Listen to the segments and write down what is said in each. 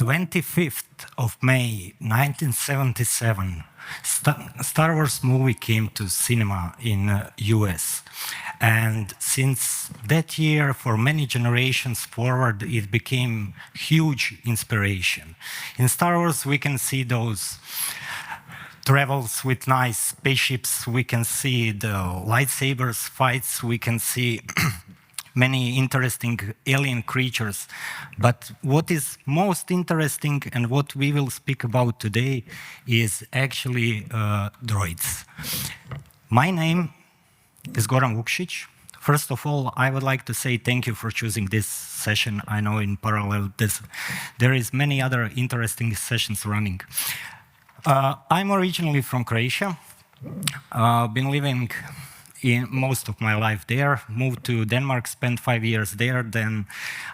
25th of May 1977, Star Wars movie came to cinema in US. And since that year, for many generations forward, it became huge inspiration. In Star Wars, we can see those travels with nice spaceships, we can see the lightsabers fights, we can see many interesting alien creatures. But what is most interesting and what we will speak about today is actually droids. My name is Goran Vuksic. First of all, I would like to say thank you for choosing this session. I know in parallel there is many other interesting sessions running. I'm originally from Croatia. Been living in most of my life there, moved to Denmark, spent 5 years there, then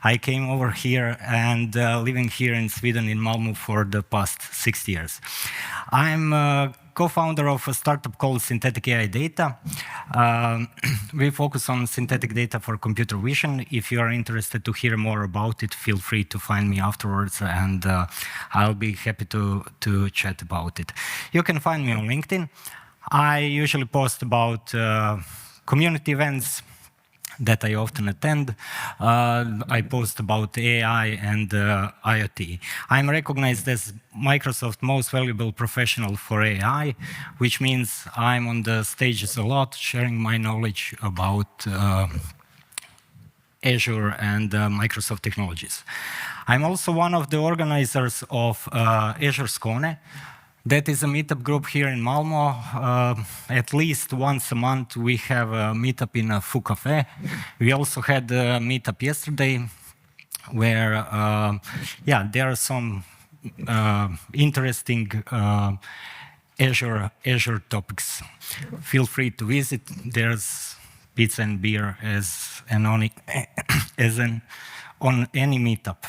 I came over here and living here in Sweden, in Malmö, for the past 6 years. I'm a co-founder of a startup called Synthetic AI Data. We focus on synthetic data for computer vision. If you are interested to hear more about it, feel free to find me afterwards, and I'll be happy to chat about it. You can find me on LinkedIn. I usually post about community events that I often attend. I post about AI and IoT. I'm recognized as Microsoft's most valuable professional for AI, which means I'm on the stages a lot, sharing my knowledge about Azure and Microsoft technologies. I'm also one of the organizers of Azure Skåne. That is a meetup group here in Malmö. At least once a month we have a meetup in a Foo Cafe. We also had a meetup yesterday where, there are some interesting Azure topics. Feel free to visit. There's pizza and beer on any meetup.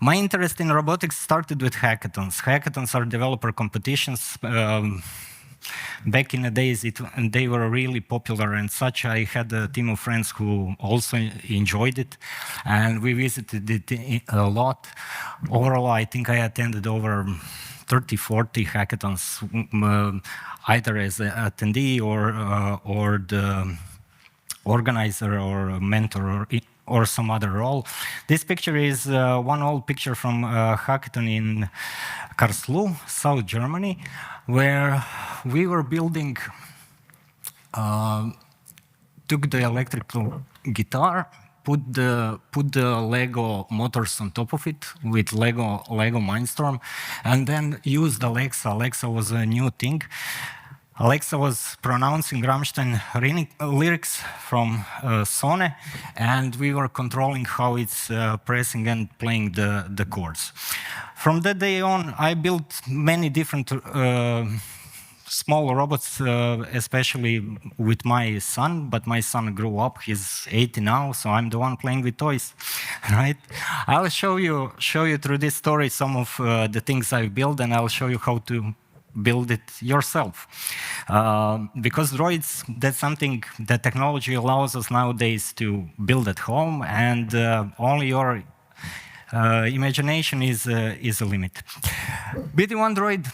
My interest in robotics started with hackathons. Hackathons are developer competitions. Back in the days, they were really popular and such. I had a team of friends who also enjoyed it, and we visited it a lot. Overall, I think I attended over 30, 40 hackathons, either as an attendee or the organizer or a mentor or some other role. This picture is one old picture from a hackathon in Karlsruhe, South Germany, where we were building, took the electrical guitar, put the Lego motors on top of it with Lego Mindstorm, and then used Alexa. Alexa was a new thing. Alexa was pronouncing Rammstein lyrics from Sone, and we were controlling how it's pressing and playing the chords. From that day on, I built many different small robots, especially with my son, but my son grew up, he's 80 now, so I'm the one playing with toys, right? I'll show you through this story some of the things I've built, and I'll show you how to build it yourself. Because droids, that's something that technology allows us nowadays to build at home, and only your imagination is a limit. BD1 droid,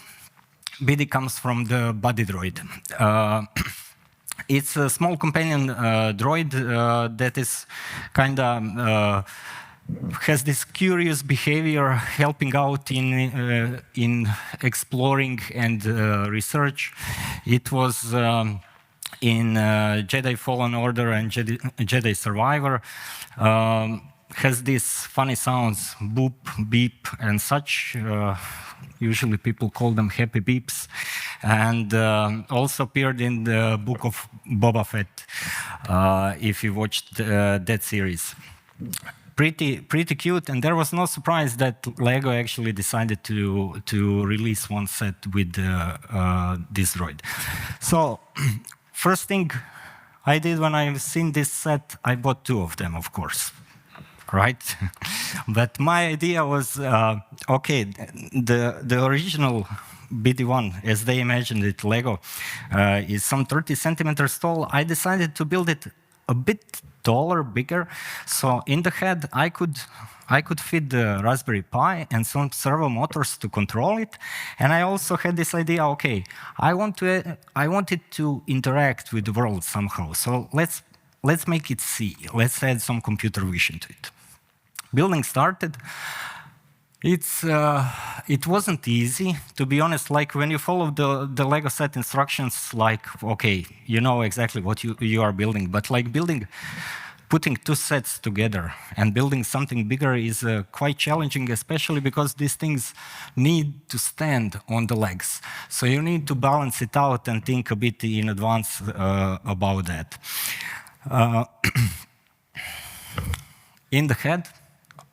BD comes from the body droid. It's a small companion droid that is kind of has this curious behavior, helping out in exploring and research. It was in Jedi Fallen Order and Jedi Survivor. Has these funny sounds, boop, beep, and such. Usually people call them happy beeps. And also appeared in the book of Boba Fett, if you watched that series. Pretty cute, and there was no surprise that Lego actually decided to release one set with this droid. So, first thing I did when I seen this set, I bought 2 of them, of course, right? But my idea was, okay, the original BD1, as they imagined it, Lego, is some 30 centimeters tall. I decided to build it a bit taller, bigger. So in the head, I could fit the Raspberry Pi and some servo motors to control it. And I also had this idea, okay, I wanted to interact with the world somehow. So let's make it see. Let's add some computer vision to it. Building started. It wasn't easy, to be honest. Like when you follow the Lego set instructions, like, okay, you know exactly what you are building. But like putting two sets together and building something bigger is quite challenging, especially because these things need to stand on the legs. So you need to balance it out and think a bit in advance about that. In the head,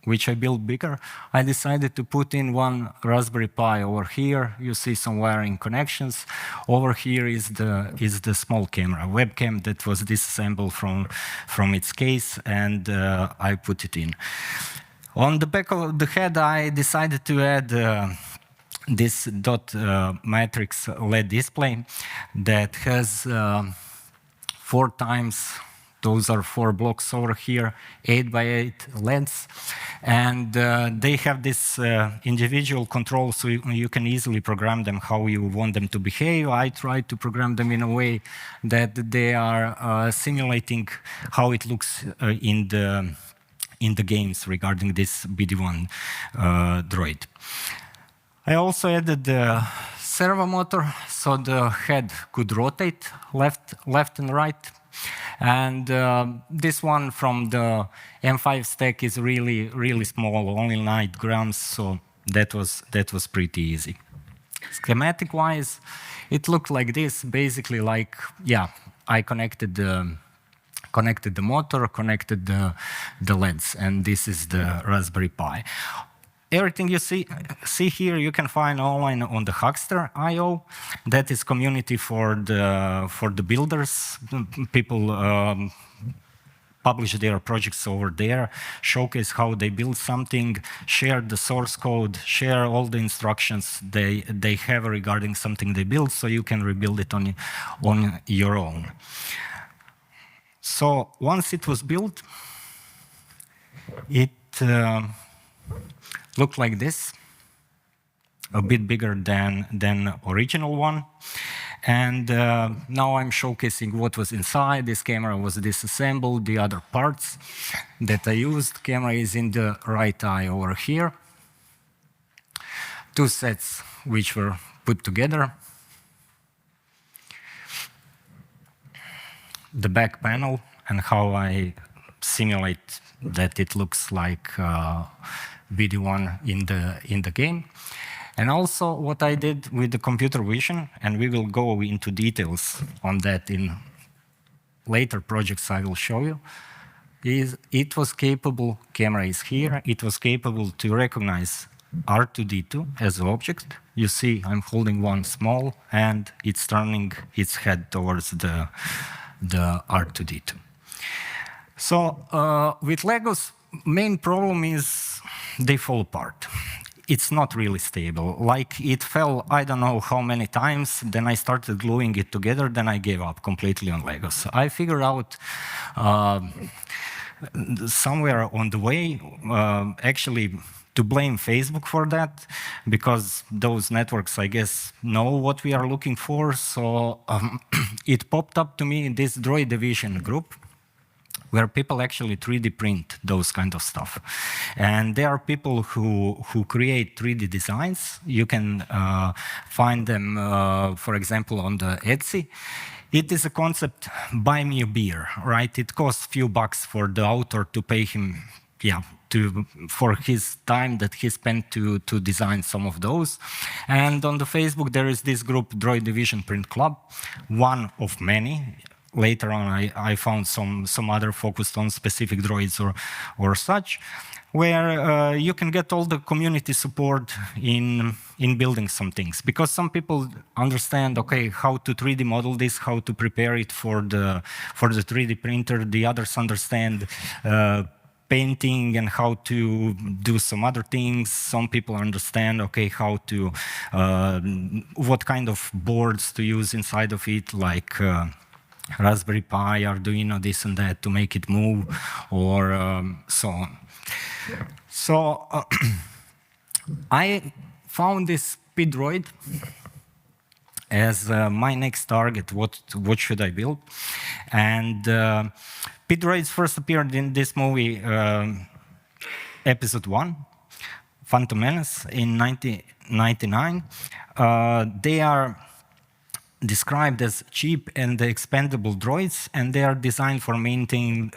which I built bigger, I decided to put in one Raspberry Pi over here. You see some wiring connections. Over here is the small camera, webcam that was disassembled from its case, and I put it in. On the back of the head, I decided to add this dot matrix LED display that has 4 times. Those are 4 blocks over here, 8x8 LEDs. And they have this individual control, so you can easily program them how you want them to behave. I tried to program them in a way that they are simulating how it looks in the games regarding this BD1 droid. I also added the servo motor, so the head could rotate left and right. And this one from the M5 stack is really small, only 9 grams, so that was pretty easy. Schematic-wise, it looked like this, basically like, yeah, I connected the motor, connected the LEDs, and this is the Raspberry Pi. Everything you see here, you can find online on the Huckster.io. That is community for the builders. People publish their projects over there, showcase how they build something, share the source code, share all the instructions they have regarding something they build, so you can rebuild it on your own. So once it was built, it looked like this, a bit bigger than original one. And now I'm showcasing what was inside. This camera was disassembled, the other parts that I used. Camera is in the right eye over here. 2 sets which were put together. The back panel and how I simulate that it looks like BD1 in the game. And also what I did with the computer vision, and we will go into details on that in later projects I will show you, is it was capable, camera is here, it was capable to recognize R2-D2 as an object. You see I'm holding one small and it's turning its head towards the R2-D2. So with Legos, main problem is they fall apart. It's not really stable. Like it fell, I don't know how many times, then I started gluing it together, then I gave up completely on Legos. I figured out somewhere on the way, actually, to blame Facebook for that, because those networks, I guess, know what we are looking for. So it popped up to me in this Droid Division group, where people actually 3D print those kind of stuff. And there are people who create 3D designs. You can find them, for example, on the Etsy. It is a concept, buy me a beer, right? It costs a few bucks for the author to pay him, yeah, for his time that he spent to design some of those. And on the Facebook, there is this group, Droid Division Print Club, one of many. Later on, I found some other focused on specific droids or such, where you can get all the community support in building some things. Because some people understand, okay, how to 3D model this, how to prepare it for the 3D printer. The others understand painting and how to do some other things. Some people understand, okay, how to, what kind of boards to use inside of it, like Raspberry Pi, Arduino, this and that to make it move, or so on. So I found this Droid as my next target. What should I build? And Droids first appeared in this movie, episode 1, Phantom Menace, in 1999. They are described as cheap and expendable droids, and they are designed for maintaining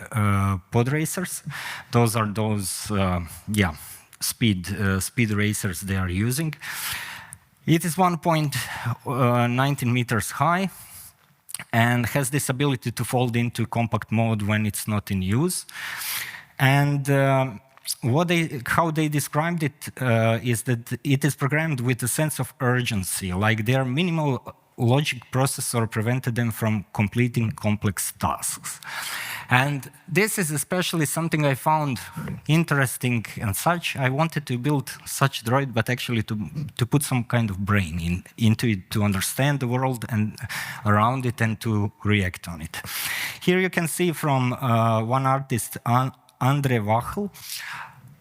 pod racers. Those are those, speed racers they are using. It is 1.19 meters high and has this ability to fold into compact mode when it's not in use. And how they described it is that it is programmed with a sense of urgency, like their minimal logic processor prevented them from completing complex tasks. And this is especially something I found interesting and such. I wanted to build such droid, but actually to put some kind of brain into it, to understand the world and around it and to react on it. Here you can see from one artist, Andre Wachel,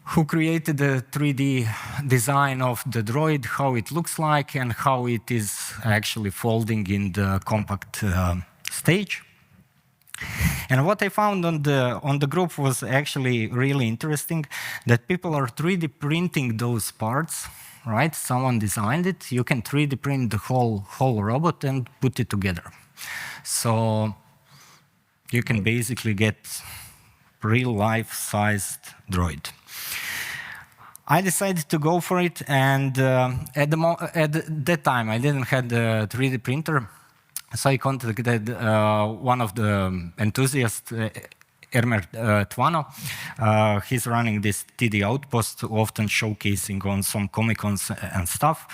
who created a 3D design of the droid, how it looks like, and how it is actually folding in the compact stage. And what I found on the group was actually really interesting, that people are 3D printing those parts, right? Someone designed it. You can 3D print the whole robot and put it together. So you can basically get real-life-sized droid. I decided to go for it, and at that time I didn't have the 3D printer, so I contacted one of the enthusiasts, Ermer Tvano. He's running this TD Outpost, often showcasing on some Comic-Cons and stuff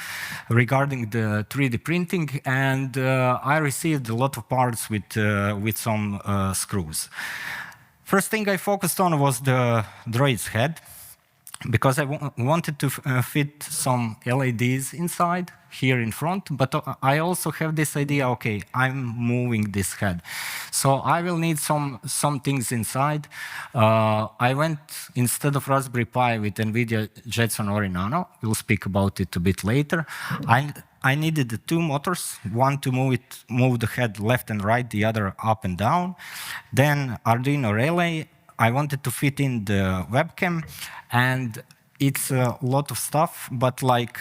regarding the 3D printing, and I received a lot of parts with some screws. First thing I focused on was the droid's head, because I wanted to fit some LEDs inside, here in front, but I also have this idea, okay, I'm moving this head. So I will need some things inside. I went, instead of Raspberry Pi, with NVIDIA Jetson Ori Nano. We'll speak about it a bit later. I needed 2 motors, one to move the head left and right, the other up and down. Then Arduino relay. I wanted to fit in the webcam, and it's a lot of stuff, but like,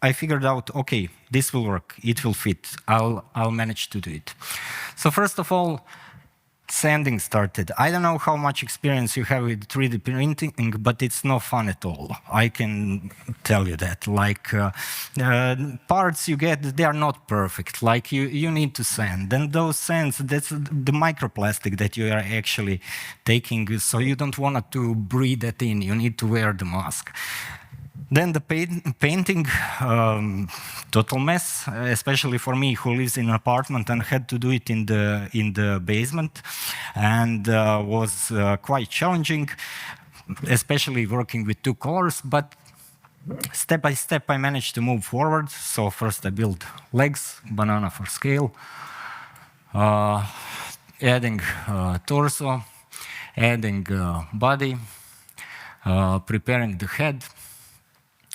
I figured out, okay, this will work, it will fit, I'll manage to do it. So first of all, sanding started. I don't know how much experience you have with 3D printing, but it's no fun at all. I can tell you that. Like, parts you get, they are not perfect. Like, you need to sand. And those sands, that's the microplastic that you are actually taking, so you don't want to breathe that in. You need to wear the mask. Then the painting, total mess, especially for me, who lives in an apartment and had to do it in the basement, and was quite challenging, especially working with 2 colors. But step by step, I managed to move forward. So first, I built legs, banana for scale, adding torso, adding body, preparing the head.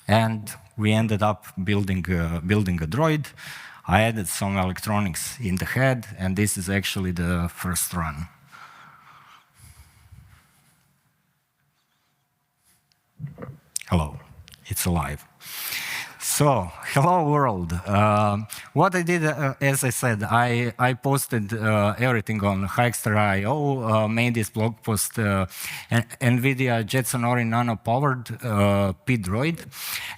And we ended up building a droid. I added some electronics in the head, and this is actually the first run. Hello, it's alive. So, hello world. What I did, as I said, I posted everything on Hikester.io, made this blog post, NVIDIA Jetson Ori Nano powered Droid,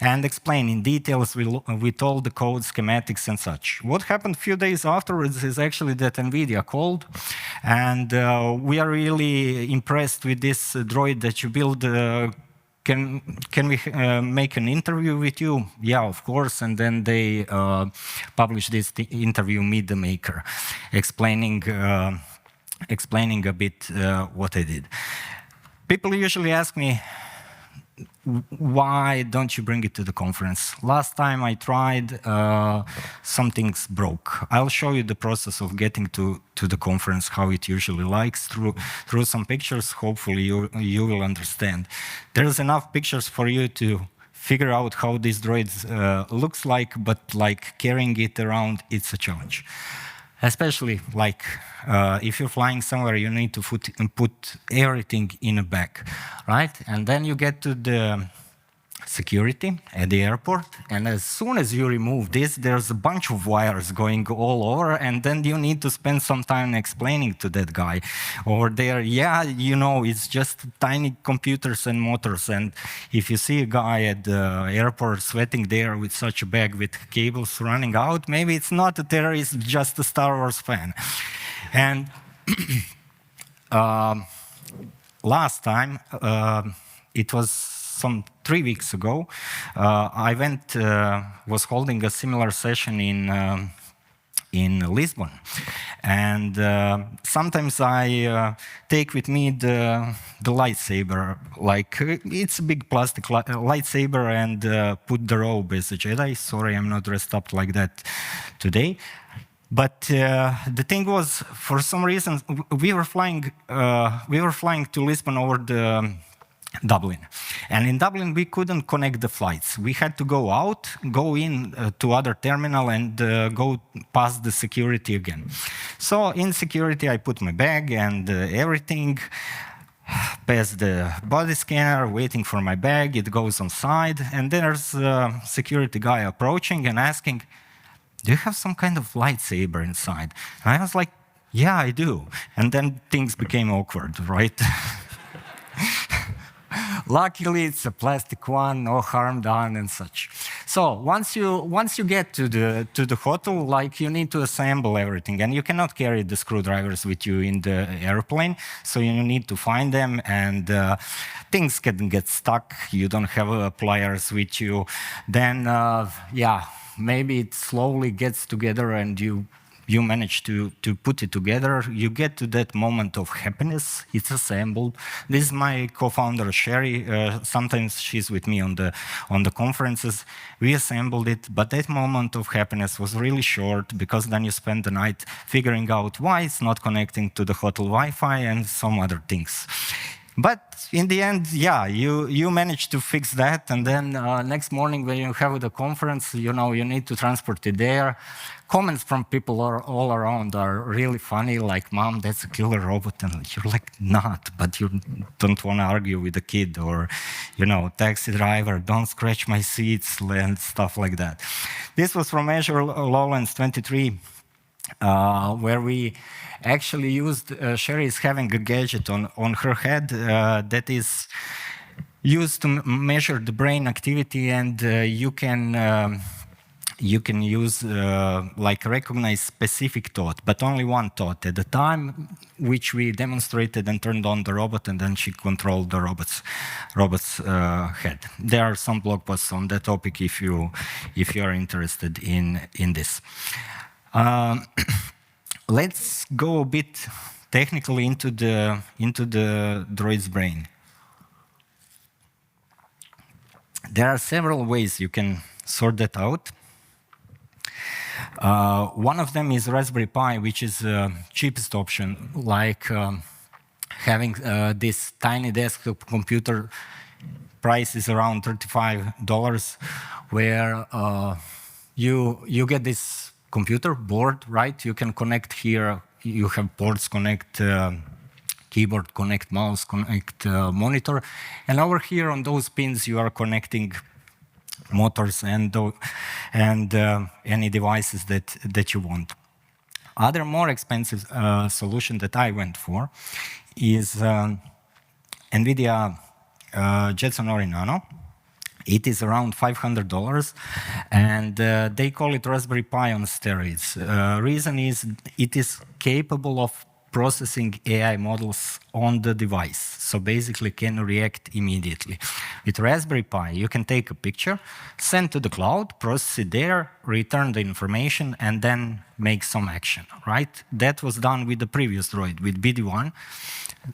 and explained in details with all the code, schematics, and such. What happened a few days afterwards is actually that NVIDIA called, and we are really impressed with this droid that you build. Can we make an interview with you? Yeah, of course. And then they published this interview, Meet the Maker, explaining a bit what I did. People usually ask me, why don't you bring it to the conference? Last time I tried, some things broke. I'll show you the process of getting to the conference, how it usually likes, through some pictures. Hopefully you will understand. There's enough pictures for you to figure out how this droid looks like, but like carrying it around, it's a challenge. Especially like if you're flying somewhere, you need to put everything in a bag, right? And then you get to the security at the airport, and as soon as you remove this, there's a bunch of wires going all over, and then you need to spend some time explaining to that guy over there, yeah, you know, it's just tiny computers and motors, and if you see a guy at the airport sweating there with such a bag with cables running out, maybe it's not a terrorist, just a Star Wars fan. And last time, it was some 3 weeks ago, I was holding a similar session in Lisbon. And sometimes I take with me the lightsaber, like it's a big plastic lightsaber, and put the robe as a Jedi. Sorry, I'm not dressed up like that today. But the thing was, for some reason, we were flying to Lisbon over the Dublin. And in Dublin, we couldn't connect the flights. We had to go out, go in to other terminal, and go past the security again. So in security, I put my bag and everything, past the body scanner, waiting for my bag. It goes on side, and there's a security guy approaching and asking, do you have some kind of lightsaber inside? And I was like, yeah, I do. And then things became awkward, right? Luckily, it's a plastic one, no harm done, and such. So once you get to the hotel, like you need to assemble everything, and you cannot carry the screwdrivers with you in the airplane, so you need to find them, and things can get stuck. You don't have pliers with you. Then, yeah, maybe it slowly gets together, and you manage to put it together. You get to that moment of happiness. It's assembled. This is my co-founder, Sherry. Sometimes she's with me on the conferences. We assembled it, but that moment of happiness was really short, because then you spend the night figuring out why it's not connecting to the hotel Wi-Fi and some other things. But in the end, yeah, you manage to fix that, and then next morning when you have the conference, you know, you need to transport it there. Comments from people all around are really funny, like, Mom, that's a killer robot, and you're like, not, but you don't want to argue with the kid, or, you know, taxi driver, don't scratch my seats, and stuff like that. This was from Azure Lowlands 23. Where we actually used, Sherry is having a gadget on her head that is used to measure the brain activity, and you can use, like, recognize specific thought, but only one thought at a time, which we demonstrated and turned on the robot, and then she controlled the robot's head. There are some blog posts on that topic if you are interested in this. Let's go a bit technically into the droid's brain. There are several ways you can sort that out. One of them is Raspberry Pi, which is the cheapest option, like having this tiny desktop computer. Price is around $35, where you get this computer board, right? You can connect here, you have ports, connect keyboard, connect mouse, connect monitor, and over here on those pins you are connecting motors and any devices that you want. Other more expensive solution that I went for is NVIDIA Jetson Ori Nano. It is around $500, and they call it Raspberry Pi on steroids. Reason is it is capable of processing AI models on the device, so basically can react immediately. With Raspberry Pi, you can take a picture, send to the cloud, process it there, return the information, and then make some action, right? That was done with the previous droid, with BD1.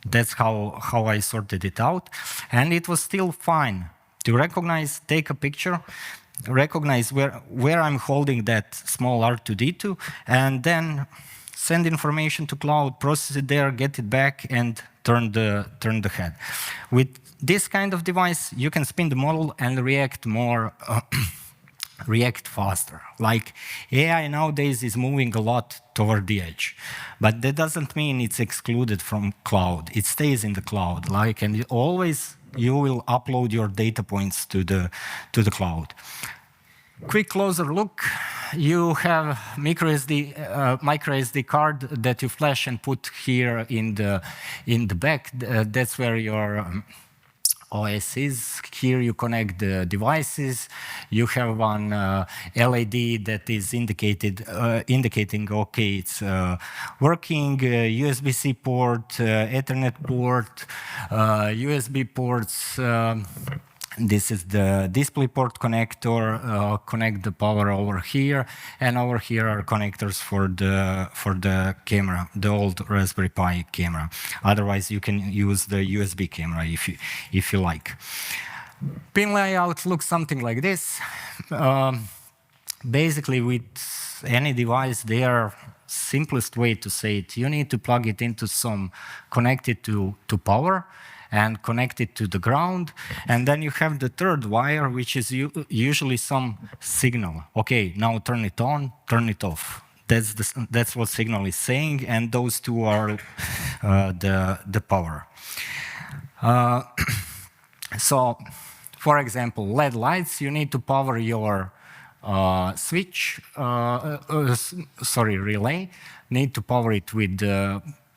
That's how I sorted it out, and it was still fine to recognize, take a picture, recognize where I'm holding that small R2D2, and then send information to cloud, process it there, get it back, and turn the head. With this kind of device, you can spin the model and react more, react faster. Like AI nowadays is moving a lot toward the edge, but that doesn't mean it's excluded from cloud. It stays in the cloud, like, and always you will upload your data points to the cloud. Quick closer look. You have micro SD card that you flash and put here in the back. That's where your OS is. Here you connect the devices. You have one LED that is indicating, okay, it's working, USB-C port, Ethernet port, USB ports. This is the display port connector, connect the power over here, and over here are connectors for the camera, the old Raspberry Pi camera. Otherwise, you can use the USB camera if you like. Pin layout looks something like this. Basically, with any device, their simplest way to say it, you need to plug it into some, connect it to power, and connect it to the ground, and then you have the third wire, which is usually some signal. Okay, now turn it on, turn it off. That's what signal is saying, and those two are the power. So, for example, LED lights, you need to power your relay. Need to power it with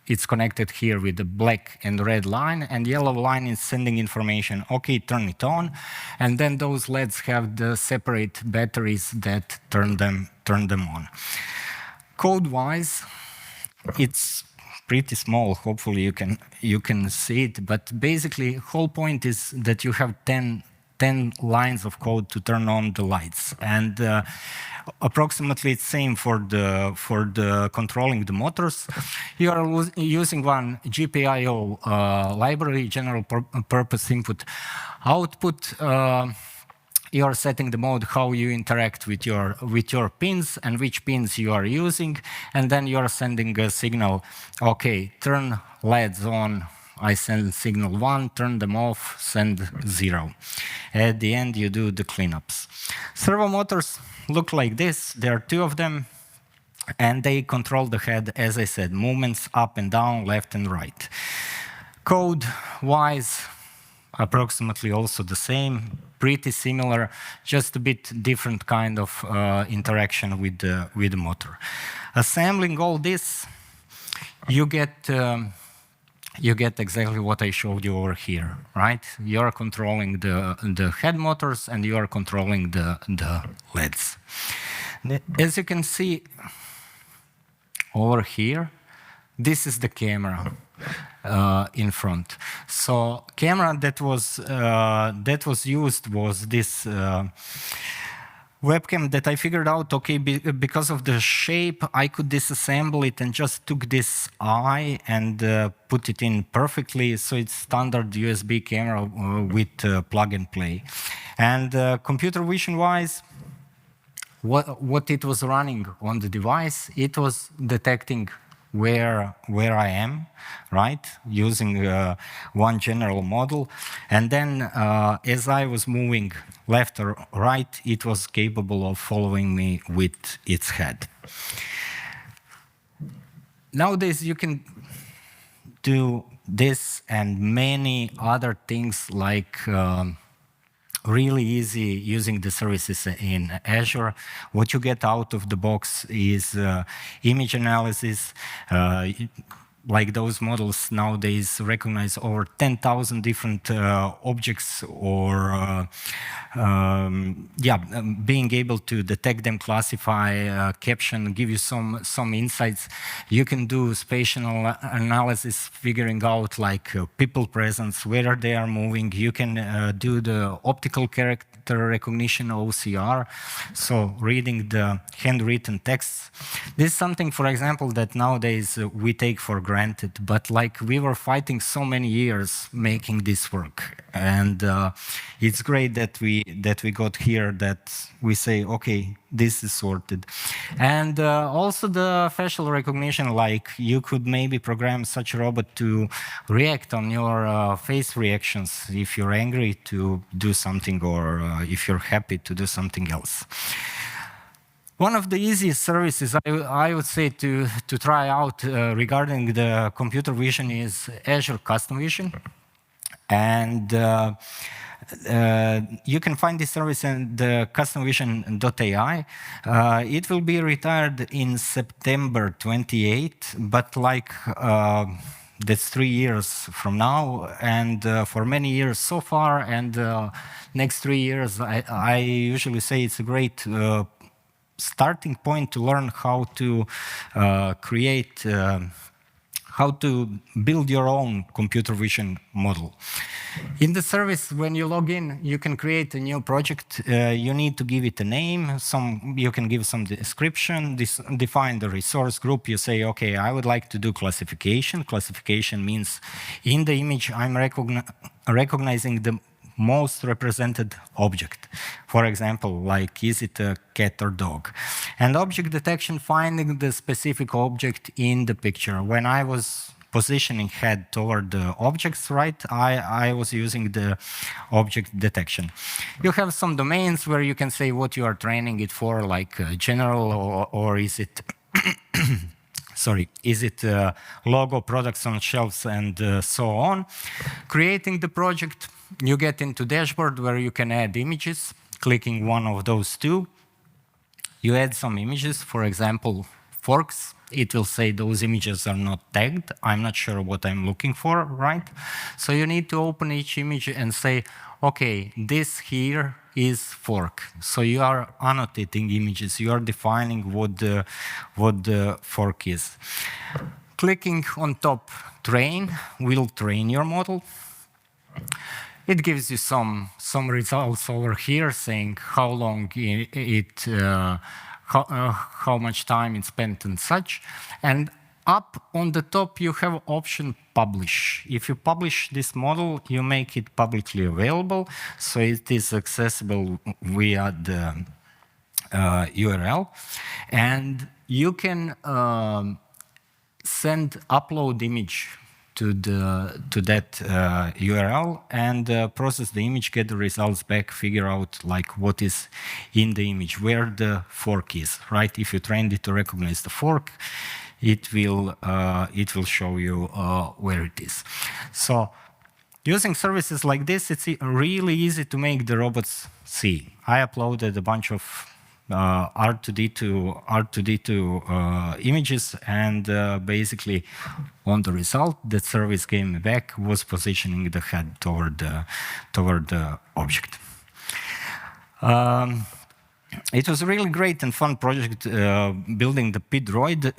it's connected here with the black and red line, and yellow line is sending information. Okay, turn it on, and then those LEDs have the separate batteries that turn them on. Code-wise, it's pretty small. Hopefully, you can see it. But basically, whole point is that you have 10 lines of code to turn on the lights, and approximately it's same for the controlling the motors. You are using one GPIO library, general purpose input output. You are setting the mode, how you interact with your pins and which pins you are using, and then you are sending a signal. Okay, turn LEDs on. I send signal 1, turn them off, send 0. At the end, you do the cleanups. Servo motors look like this. There are 2 of them, and they control the head, as I said, movements up and down, left and right. Code-wise, approximately also the same, pretty similar, just a bit different kind of interaction with the motor. Assembling all this, you get exactly what I showed you over here, right? You are controlling the head motors, and you are controlling the LEDs. As you can see over here, this is the camera in front. So camera that was used was this webcam that I figured out, okay, because of the shape, I could disassemble it and just took this eye and put it in perfectly. So it's standard USB camera with plug and play. And computer vision-wise, what it was running on the device, it was detecting where I am, right, using one general model. And then as I was moving left or right, it was capable of following me with its head. Nowadays, you can do this and many other things like really easy using the services in Azure. What you get out of the box is image analysis. Like those models nowadays recognize over 10,000 different objects, or being able to detect them, classify, caption, give you some insights. You can do spatial analysis, figuring out like people presence, where they are moving. You can do the optical character recognition, OCR, so reading the handwritten texts. This is something, for example, that nowadays we take for granted. granted, but like we were fighting so many years making this work, and it's great that we got here, that we say, okay, this is sorted. And also the facial recognition, like you could maybe program such a robot to react on your face reactions if you're angry to do something, or if you're happy to do something else. One of the easiest services I would say to try out regarding the computer vision is Azure Custom Vision. And you can find this service in the customvision.ai. It will be retired in September 28, but like that's 3 years from now, and for many years so far, and next 3 years, I usually say it's a great starting point to learn how to create, how to build your own computer vision model. In the service, when you log in, you can create a new project. You need to give it a name. You can give some description, define the resource group. You say, okay, I would like to do classification. Classification means in the image, I'm recognizing the most represented object. For example, like, is it a cat or dog? And object detection, finding the specific object in the picture. When I was positioning head toward the objects, right, I was using the object detection. You have some domains where you can say what you are training it for, like general, or is it sorry, is it logo, products on shelves, and so on. Creating the project, you get into dashboard where you can add images, clicking one of those two. You add some images, for example, forks. It will say those images are not tagged. I'm not sure what I'm looking for, right? So you need to open each image and say, okay, this here is fork. So you are annotating images. You are defining what the fork is. Clicking on top, train, will train your model. It gives you some results over here saying how long how much time it spent and such. And up on the top, you have option publish. If you publish this model, you make it publicly available, so it is accessible via the URL. And you can upload image to that URL and process the image, get the results back, figure out like what is in the image, where the fork is, right? If you trained it to recognize the fork, it will show you where it is. So using services like this, it's really easy to make the robots see. I uploaded a bunch of R2D2 images, and basically on the result that service gave me back was positioning the head toward the object. It was a really great and fun project building the P-Droid,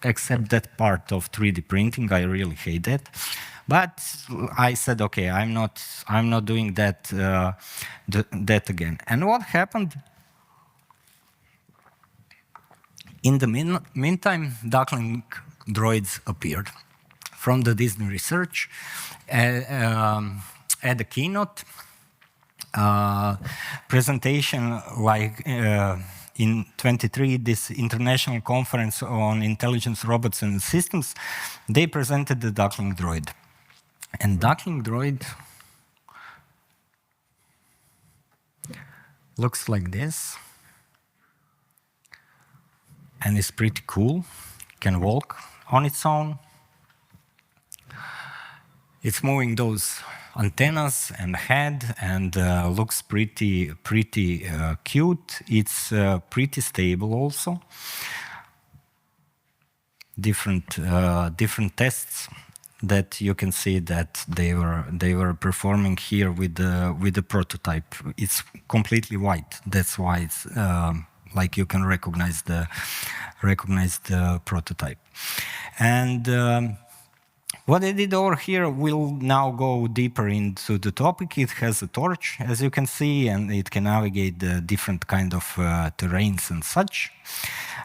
except that part of 3D printing. I really hate that. But I said, okay, I'm not doing that again. And what happened? In the meantime, Duckling Droids appeared from the Disney Research at the keynote presentation, like in 23, this international conference on intelligence, robots, and systems. They presented the Duckling Droid. And Duckling Droid looks like this. And it's pretty cool. Can walk on its own. It's moving those antennas and head, and looks pretty cute. It's pretty stable also. Different tests that you can see that they were performing here with the prototype. It's completely white. That's why it's like you can recognize the prototype. And What I did over here will now go deeper into the topic. It has a torch, as you can see, and it can navigate the different kind of terrains and such.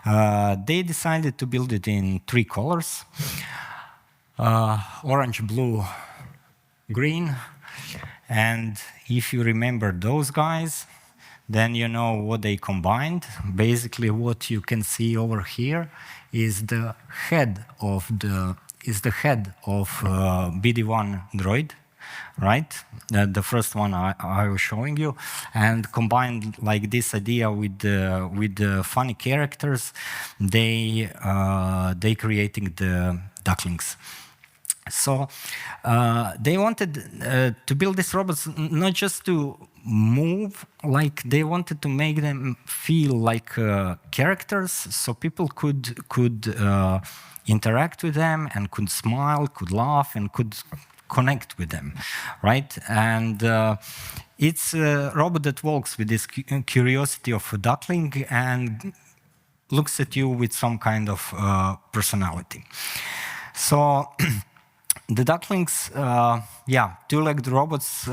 They decided to build it in 3 colors, orange, blue, green. And if you remember those guys, then you know what they combined. Basically, what you can see over here is the head of BD1 droid, right? The first one I was showing you, and combined like this idea with the funny characters, they creating the ducklings. So they wanted to build these robots not just to move, like they wanted to make them feel like characters, so people could interact with them and could smile, could laugh, and could connect with them, right? And it's a robot that walks with this curiosity of a duckling and looks at you with some kind of personality. So the ducklings, two-legged robots,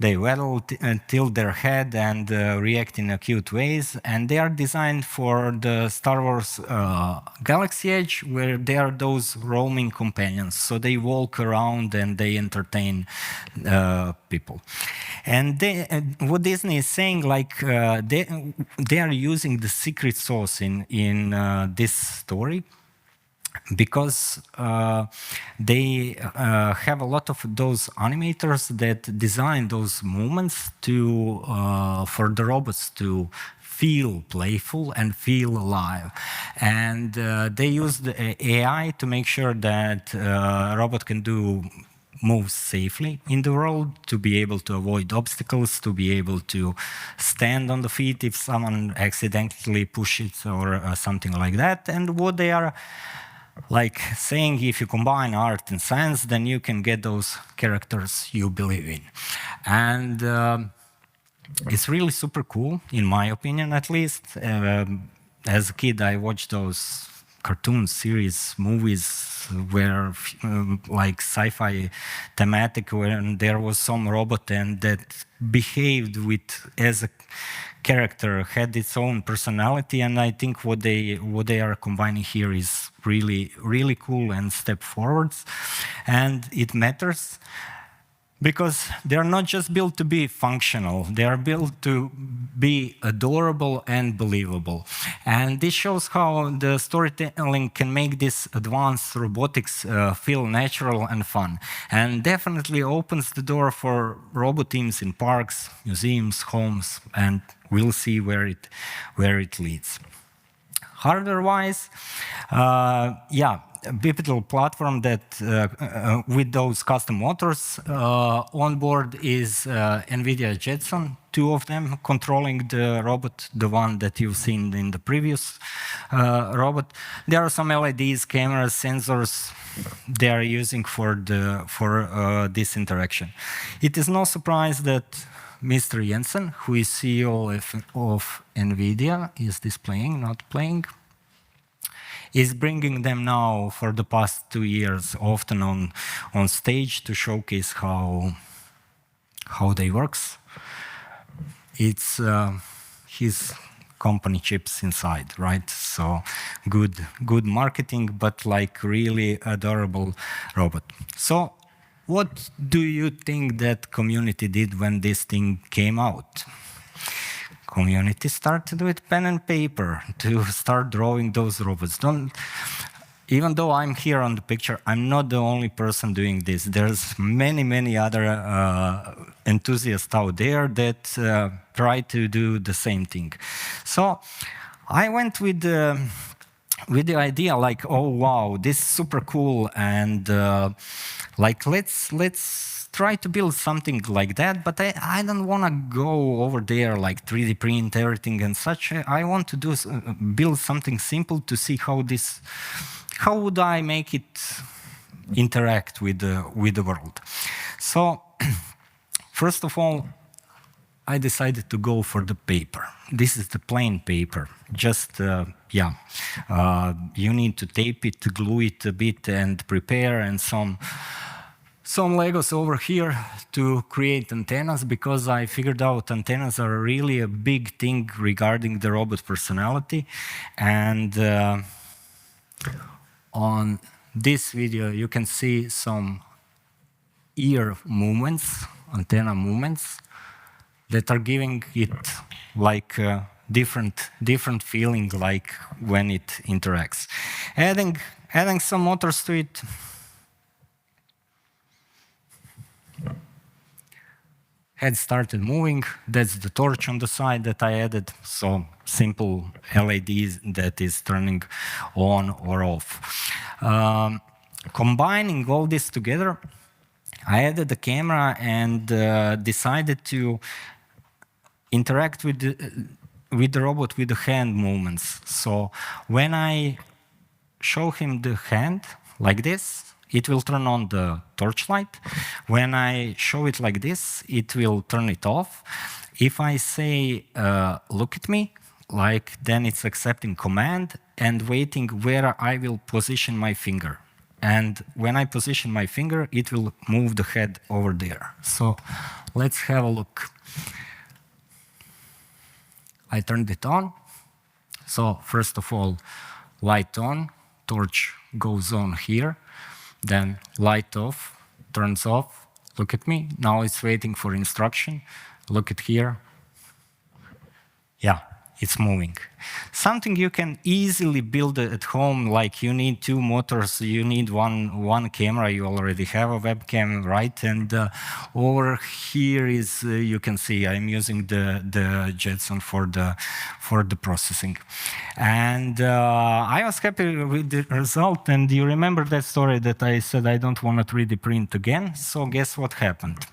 they waddle, tilt their head, and react in cute ways. And they are designed for the Star Wars Galaxy Edge, where they are those roaming companions. So they walk around and they entertain people. And what Disney is saying, like they are using the secret sauce in this story, because they have a lot of those animators that design those movements for the robots to feel playful and feel alive. And they use the AI to make sure that a robot can do moves safely in the world, to be able to avoid obstacles, to be able to stand on the feet if someone accidentally pushes or something like that. And what they are like saying, if you combine art and science, then you can get those characters you believe in. And it's really super cool, in my opinion, at least. As a kid, I watched those cartoon series, movies, where like sci-fi thematic, where there was some robot and that behaved as a character, had its own personality, and I think what they are combining here is really, really cool and step forwards. And it matters because they are not just built to be functional, they are built to be adorable and believable. And this shows how the storytelling can make this advanced robotics feel natural and fun. And definitely opens the door for robot teams in parks, museums, homes, and we'll see where it leads. Hardware-wise, bipedal platform that with those custom motors on board is NVIDIA Jetson, 2 of them controlling the robot, the one that you've seen in the previous robot. There are some LEDs, cameras, sensors they are using for this interaction. It is no surprise that Mr. Jensen, who is CEO of NVIDIA, is displaying, not playing, is bringing them now for the past 2 years, often on stage to showcase how they works. It's his company chips inside, right? So good marketing, but like really adorable robot. So what do you think that community did when this thing came out? Community started with pen and paper to start drawing those robots. Even though I'm here on the picture, I'm not the only person doing this. There's many other enthusiasts out there that try to do the same thing. So I went with the idea like, oh wow, this is super cool, and like let's try to build something like that, but I don't want to go over there like 3D print everything and such. I want to build something simple to see how would I make it interact with the world. So first of all, I decided to go for the paper. This is the plain paper, just yeah, you need to tape it, glue it a bit, and prepare, and some Legos over here to create antennas, because I figured out antennas are really a big thing regarding the robot personality. And on this video, you can see some ear movements, antenna movements, that are giving it like a different feeling, like when it interacts. Adding some motors to it. Head started moving. That's the torch on the side that I added. So simple LEDs that is turning on or off. Combining all this together, I added the camera and decided to interact with the robot with the hand movements. So when I show him the hand like this, it will turn on the torchlight. When I show it like this, it will turn it off. If I say, look at me, like, then it's accepting command and waiting where I will position my finger. And when I position my finger, it will move the head over there. So let's have a look. I turned it on. So first of all, light on, torch goes on here. Then light off, turns off. Look at me. Now it's waiting for instruction. Look at here. Yeah, it's moving. Something you can easily build at home, like you need 2 motors, you need one camera, you already have a webcam, right? And over here is, you can see I'm using the Jetson for the processing. And I was happy with the result, and you remember that story that I said I don't want to 3D print again, so guess what happened?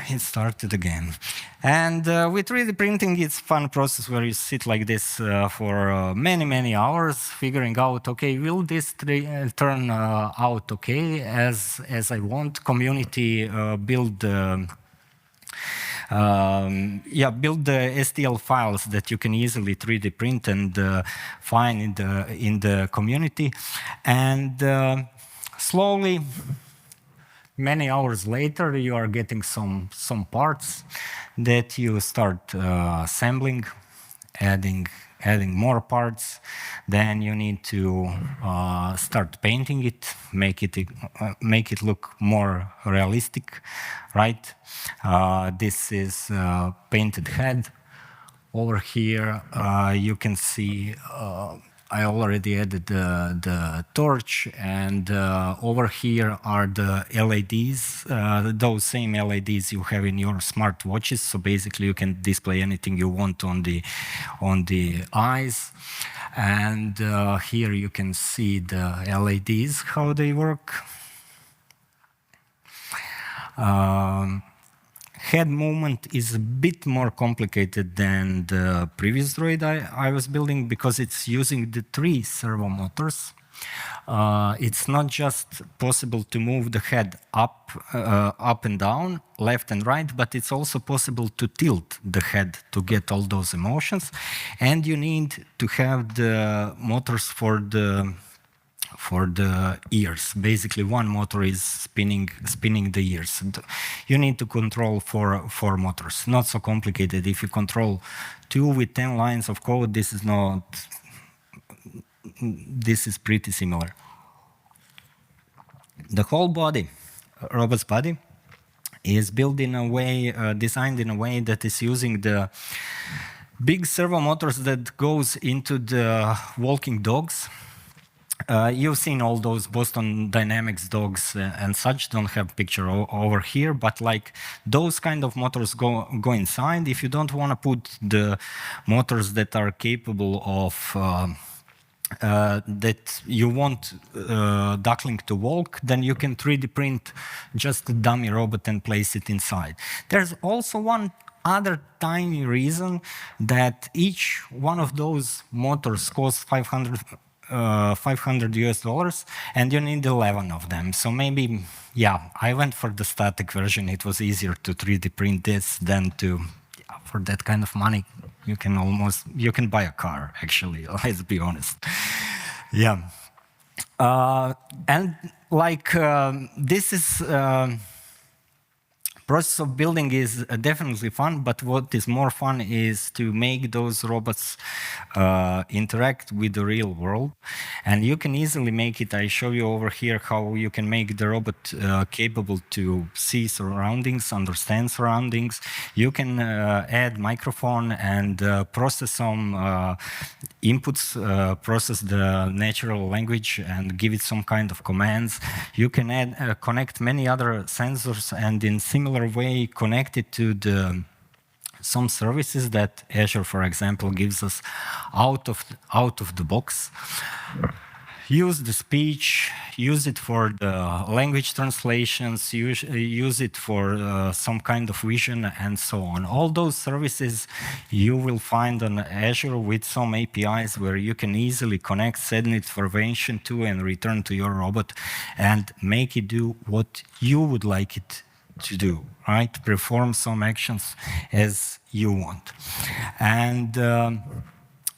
It started again. And with 3D printing, it's a fun process where you sit like this for many hours, figuring out, okay, will this turn out okay as I want? Community build the STL files that you can easily 3D print and find in the community. And slowly, many hours later, you are getting some parts that you start assembling, adding more parts. Then you need to start painting it, make it look more realistic, right? This is painted head. Over here, you can see I already added the torch, and over here are the LEDs, those same LEDs you have in your smart watches. So basically, you can display anything you want on the eyes. And here you can see the LEDs, how they work. Head movement is a bit more complicated than the previous droid I was building, because it's using the 3 servo motors. It's not just possible to move the head up and down, left and right, but it's also possible to tilt the head to get all those emotions. And you need to have the motors for the ears. Basically, one motor is spinning the ears. You need to control four motors. Not so complicated. If you control 2 with 10 lines of code, this is pretty similar. The whole body, robot's body, is built in a way, designed in a way that is using the big servo motors that goes into the walking dogs. You've seen all those Boston Dynamics dogs and such. Don't have picture over here, but like those kind of motors go inside. If you don't want to put the motors that are capable of that you want Duckling to walk, then you can 3D print just a dummy robot and place it inside. There's also one other tiny reason that each one of those motors costs $500 US, and you need 11 of them. So maybe, yeah, I went for the static version. It was easier to 3D print this than to for that kind of money, you can buy a car, actually, let's be honest. Yeah. And like, this is, process of building is definitely fun, but what is more fun is to make those robots interact with the real world. And you can easily make it. I show you over here how you can make the robot capable to see surroundings, understand surroundings. You can add microphone and process some inputs, process the natural language and give it some kind of commands. You can add, connect many other sensors and in similar way connect it to some services that Azure, for example, gives us out of the box. Use the speech, use it for the language translations, use it for some kind of vision, and so on. All those services you will find on Azure with some APIs where you can easily connect, send information to, and return to your robot, and make it do what you would like it to do, right? Perform some actions as you want. And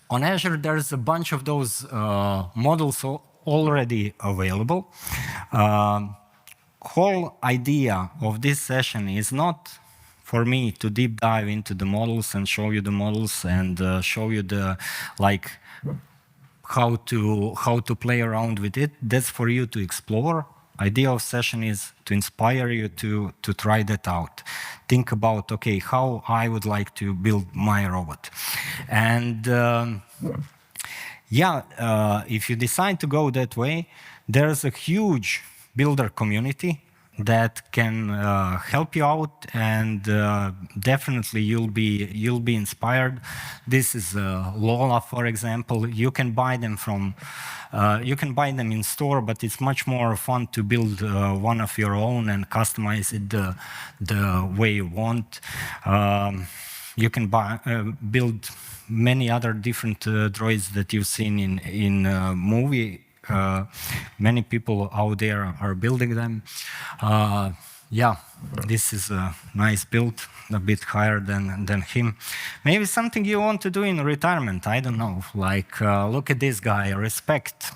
on Azure, there's a bunch of those models already available. Whole idea of this session is not for me to deep dive into the models and show you the models and show you the how to play around with it. That's for you to explore. Idea of session is to inspire you to try that out. Think about, okay, how I would like to build my robot. And if you decide to go that way, there's a huge builder community that can help you out, and definitely you'll be inspired. This is Lola, for example. You can buy them in store, but it's much more fun to build one of your own and customize it the way you want. You can build many other different droids that you've seen in movie. Many people out there are building them. Yeah, this is a nice build, a bit higher than him. Maybe something you want to do in retirement, I don't know. Like, look at this guy, respect.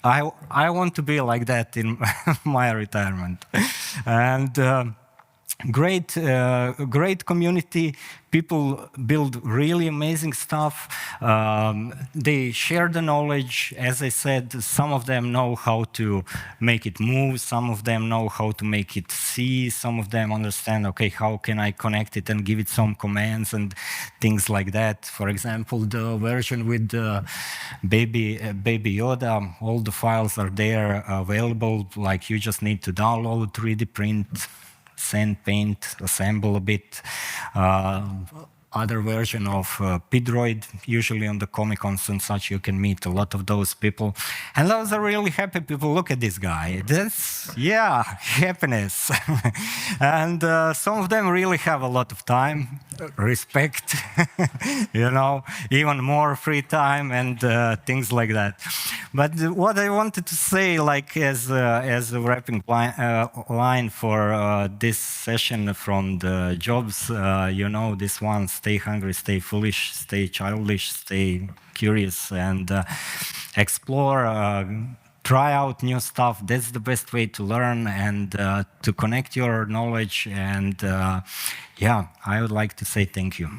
I want to be like that in my retirement. And great community. People build really amazing stuff. They share the knowledge. As I said, some of them know how to make it move. Some of them know how to make it see. Some of them understand, okay, how can I connect it and give it some commands and things like that. For example, the version with baby Yoda, all the files are there available. Like, you just need to download, 3D print, sand, paint, assemble a bit. Other version of P-Droid, usually on the Comic-Cons and such, you can meet a lot of those people. And those are really happy people. Look at this guy. That's, yeah, happiness. And some of them really have a lot of time, respect, you know, even more free time and things like that. But what I wanted to say, like as a wrapping line for this session from the jobs, you know, this one, stay hungry, stay foolish, stay childish, stay curious, and explore, try out new stuff. That's the best way to learn and to connect your knowledge. And yeah, I would like to say thank you.